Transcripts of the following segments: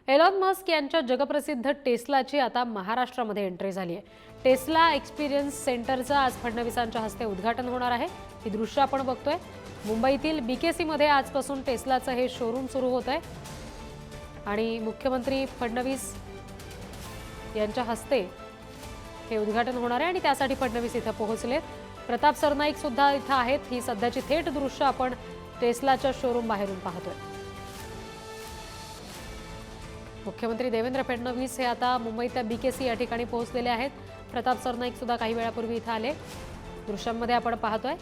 Elon Musk यांच्या जगप्रसिद्ध टेस्लाची आता महाराष्ट्रामध्ये एंट्री झाली आहे। टेस्ला एक्सपिरियन्स सेंटरचं आज फडणवीसांच्या हस्ते उद्घाटन होणार आहे। ही दृश्य आपण बघतोय। मुंबईतील बीकेसी मध्ये आजपासून टेस्लाचं हे शोरूम सुरू होत आहे आणि मुख्यमंत्री फडणवीस यांच्या हस्ते हे उद्घाटन होणार आहे आणि त्यासाठी फडणवीस इथे पोहोचलेत। प्रताप सरनाईक सुद्धा इथे आहेत। ही सध्याची थेट दृश्य आपण टेस्लाच्या शोरूम बाहेरून पाहतोय। मुख्यमंत्री देवेंद्र फडणवीस हे आता मुंबईच्या बीकेसी या ठिकाणी पोहोचलेले आहेत। प्रताप सरनाईक सुद्धा काही वेळापूर्वी इथे आले। दृश्यांमध्ये आपण पाहतोय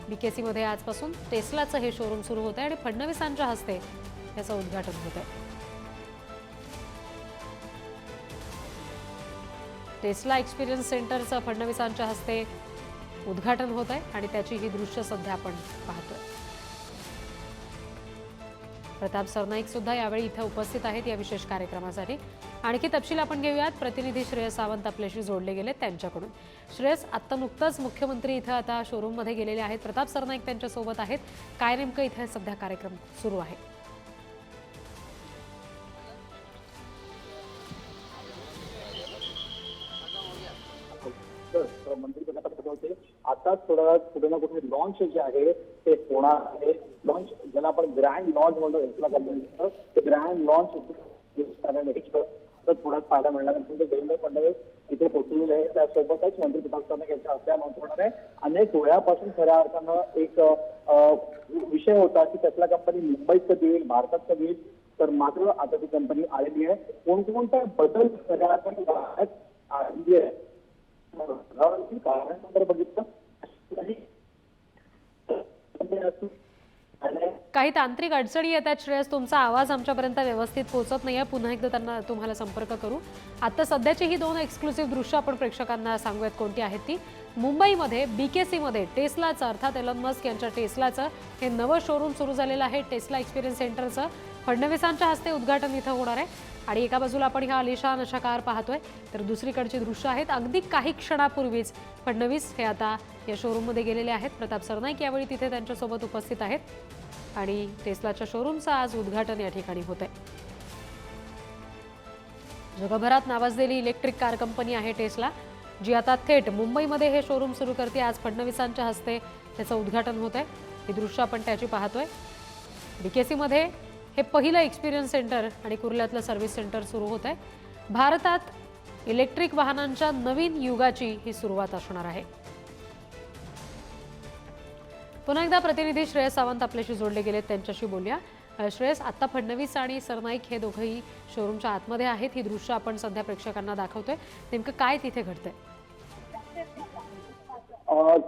बीकेसी मध्ये आजपासून टेस्लाचं हे शोरूम सुरू होत आहे आणि फडणवीसांच्या हस्ते याचं उद्घाटन होत आहे। टेस्ला एक्सपिरियन्स सेंटरचं फडणवीसांच्या हस्ते उद्घाटन होत आहे आणि त्याची ही दृश्य सध्या आपण पाहतोय। प्रताप सरनाईक सुद्धा यावेळी इथे उपस्थित आहेत या विशेष कार्यक्रमासाठी। आणखी तपशील आपण घेऊयात। प्रतिनिधी श्रेयस सावंत आपल्याशी जोडले गेले त्यांच्याकडून। श्रेयस, आता नुकताच मुख्यमंत्री इथे आता शोरूम मध्ये गेलेले आहेत। प्रताप सरनाईक त्यांच्या सोबत आहेत। काय नेमकं इथे सध्या कार्यक्रम सुरू आहे? आता थोडा कुठे ना कुठे लॉन्च जे आहे ते होणार आहे। लॉन्च ज्याला आपण ग्रँड लॉन्च म्हणतो टेस्ला कंपनीचं, ते ग्रँड लॉन्च थोडाच फायदा मिळणार आहे। देवेंद्र फडणवीस इथे पोहोचलेले आहे। त्यासोबतच मंत्री प्रताप सरनाईक यांच्या हस्ते अनाउन्स होणार आहे। अनेक वेळापासून खऱ्या अर्थानं एक विषय होता की टेस्ला कंपनी मुंबईत कधी येईल, भारतात कधी येईल, तर मात्र आता ती कंपनी आलेली आहे। कोणकोणत्या बदल खऱ्या अर्थानं आलेली आहे कारण बघितलं काही तांत्रिक अडचणी येतात। श्रेयस, तुमचा आवाज आमच्यापर्यंत व्यवस्थित पोहोचत नाहीये। पुन्हा एकदा तुम्हाला संपर्क करू। आता सध्याची ही दोन एक्सक्लुसिव्ह दृश्य आपण प्रेक्षकांना सांगूयात कोणती आहेत ती। मुंबईमध्ये बीकेसी मध्ये टेस्लाचं अर्थात एलॉन मस्क यांच्या टेस्लाचं हे नवं शोरूम सुरू झालेलं आहे। टेस्ला एक्सपिरियन्स सेंटरचं फडणवीसांच्या हस्ते उद्घाटन इथं होणार आहे आणि एका बाजूला आपण ह्या आलिशान अशा कार पाहतोय, तर दुसरीकडची दृश्य आहेत। अगदी काही क्षणापूर्वीच फडणवीस हे आता या शोरूम मध्ये गेलेले आहेत। प्रताप सरनाईक यावेळी तिथे त्यांच्यासोबत उपस्थित आहेत आणि टेस्लाच्या शोरूमचं आज उद्घाटन या ठिकाणी होत आहे। जगभरात नावाजलेली इलेक्ट्रिक कार कंपनी आहे टेस्ला, जी आता थेट मुंबईमध्ये हे शोरूम सुरू करते। आज फडणवीसांच्या हस्ते त्याचं उद्घाटन होत आहे। ही दृश्य आपण त्याची पाहतोय। बीकेसी मध्ये हे पहिलं एक्सपिरियन्स सेंटर आणि कुर्ल्यातलं सर्व्हिस सेंटर सुरू होत आहे। भारतात इलेक्ट्रिक वाहनांच्या नवीन युगाची ही सुरुवात असणार आहे। पुन्हा एकदा प्रतिनिधी श्रेयस सावंत आपल्याशी जोडले गेलेत त्यांच्याशी बोलूया। श्रेयस, आता फडणवीस आणि सरनाईक हे दोघंही शोरूमच्या आतमध्ये आहेत। ही दृश्य आपण सध्या प्रेक्षकांना दाखवतोय। नेमकं काय तिथे घडतंय?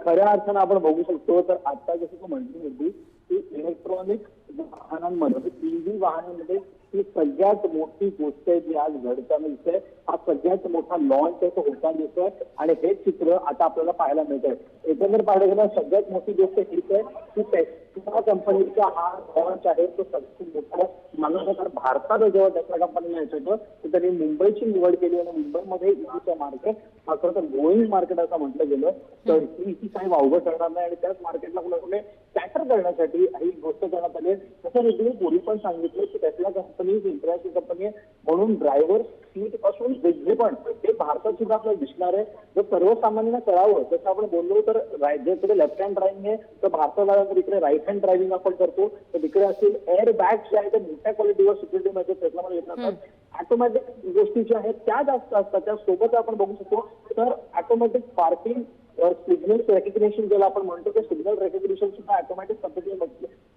खऱ्या अर्थानं आपण बघू शकतो तर आता जसं तू म्हटली होती की इलेक्ट्रॉनिक वाहनांमध्ये, ईव्ही वाहनांमध्ये ही सगळ्यात मोठी गोष्ट आहे जी आज घडताना दिसते। हा सगळ्यात मोठा लॉन्च आहे तो होताना दिसतोय आणि हे चित्र आता आपल्याला पाहायला मिळतंय। एकंदर पाहायला गेलं सगळ्यात मोठी गोष्ट हीच आहे की टेस्ला कंपनीचा हा लॉन्च आहे तो सगळ्यात मोठा मानला जातो। भारतात जेव्हा टेस्ला कंपनीने यायचं होतं तर त्यांनी मुंबईची निवड केली आणि मुंबईमध्ये ईव्हीचं मार्केट हा खरं तर ग्रोईंग मार्केट असं म्हटलं गेलं तर ही काही वावगं ठरणार नाही आणि त्याच मार्केटला कुठे कुठे कॅटर करण्यासाठी ही गोष्ट करण्यात आली। तसं मी पूर्वी पण सांगितलं की टेस्ला कंपनी इंटरनॅशनल कंपनी आहे म्हणून ड्रायव्हर सीट पासून वेगळे पण ते भारतात सुद्धा आपल्याला दिसणार आहे। जर सर्वसामान्यांना कळावं जसं आपण बोललो तर जर लेफ्ट हँड ड्रायव्हिंग आहे तर भारतात आल्यानंतर इकडे राईट हँड ड्रायव्हिंग आपण करतो, तर तिकडे असेल एअर बॅग्स जे आहेत ते मोठ्या क्वालिटीवर सिक्युरिटी मध्ये टेस्लामध्ये येत नसतात। ऑटोमॅटिक गोष्टी ज्या आहेत त्या जास्त असतात। त्यासोबत आपण बघू शकतो तर ऑटोमॅटिक पार्किंग सिग्नल रेकग्निशन ज्याला आपण म्हणतो ते सिग्नल रेकग्निशन सुद्धा ऑटोमॅटिक पद्धतीने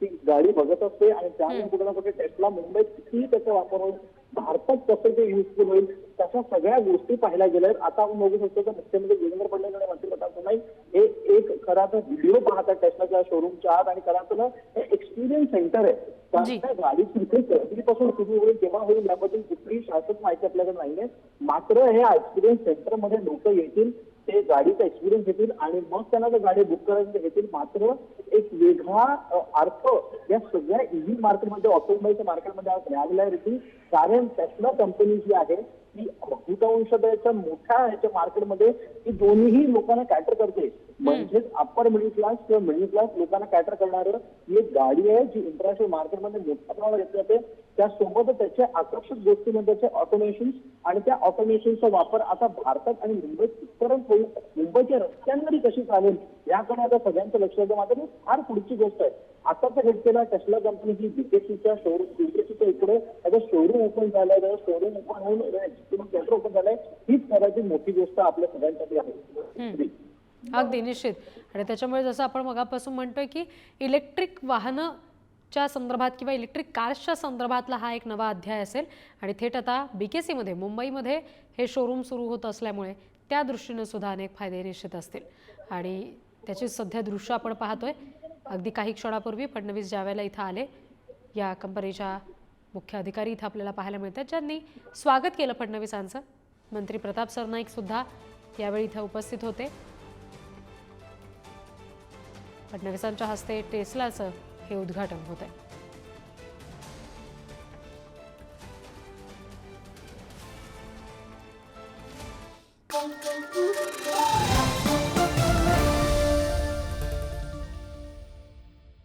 ती गाडी बघत असते आणि त्यामुळे कुठे ना कुठे टेस्ला मुंबईत किती त्याचा वापर होईल, भारतात कसं ते युजफुल होईल, तशा सगळ्या गोष्टी पाहायला गेल्या आहेत। आता आपण बघू शकतो तर मुख्यमंत्री देवेंद्र फडणवीस आणि मंत्री प्रताप सरनाईक हे एक खरा तर व्हिडिओ पाहतात टेस्लाच्या शोरूमच्या आत आणि खरा तर हे एक्सपिरियन्स सेंटर आहे। त्या गाडी कधीपासून सुरू होईल केव्हा होईल याबद्दल कुठलीही शाश्वत माहिती आपल्याकडे नाहीये। मात्र हे एक्सपिरियन्स सेंटर मध्ये लोक येतील, ते गाडीचा एक्सपिरियन्स घेतील आणि मग त्यांना जर गाडी बुक करायची घेतील। मात्र एक वेगळा अर्थ या सगळ्या ईव्ही मार्केटमध्ये ऑटोमोबाईलच्या मार्केटमध्ये आज मिळालेला आहे। कारण टेस्ला कंपनी जी आहे की बहुतांशच्या मोठ्या ह्याच्या मार्केटमध्ये ही दोन्ही लोकांना कॅटर करते. म्हणजेच अप्पर मिडल क्लास किंवा मिडल क्लास लोकांना कॅटर करणारं ही एक गाडी आहे जी इंटरनॅशनल मार्केटमध्ये मोठ्या प्रमाणात घेतली जाते. त्यासोबतच त्याचे आकर्षक गोष्टी म्हणजे त्याचे ऑटोमेशन आणि त्या ऑटोमेशनचा वापर आता भारतात आणि मुंबईत इतरच होईल. मुंबईच्या रस्त्यांवरही कशी चालेल याकडे आता सगळ्यांचं लक्ष द्यावं. मात्र ही फार पुढची गोष्ट आहे. आताच्या घटनेला टेस्ला कंपनी ही बीकेसीच्या इकडे आता शोरूम ओपन झालंय. शोरूम ओपन होऊन सेंटर ओपन झालंय. हीच करायची मोठी गोष्ट आपल्या सगळ्यांसाठी आहे. अगदी निश्चित. आणि त्याच्यामुळे जसं आपण मगापासून म्हणतोय की इलेक्ट्रिक वाहनाच्या संदर्भात किंवा इलेक्ट्रिक कार्सच्या संदर्भातला हा एक नवा अध्याय असेल. आणि थेट आता बीकेसीमध्ये मुंबईमध्ये हे शोरूम सुरू होत असल्यामुळे त्या दृष्टीनं सुद्धा अनेक फायदे निश्चित असतील. आणि त्याची सध्या दृश्य आपण पाहतोय. अगदी काही क्षणापूर्वी फडणवीस ज्यावेळेला इथं आले, या कंपनीच्या मुख्य अधिकारी इथं आपल्याला पाहायला मिळतात ज्यांनी स्वागत केलं फडणवीसांचं. मंत्री प्रताप सरनाईक सुद्धा यावेळी इथं उपस्थित होते. फडणवीसांच्या हस्ते टेस्लाचं हे उद्घाटन होत आहे.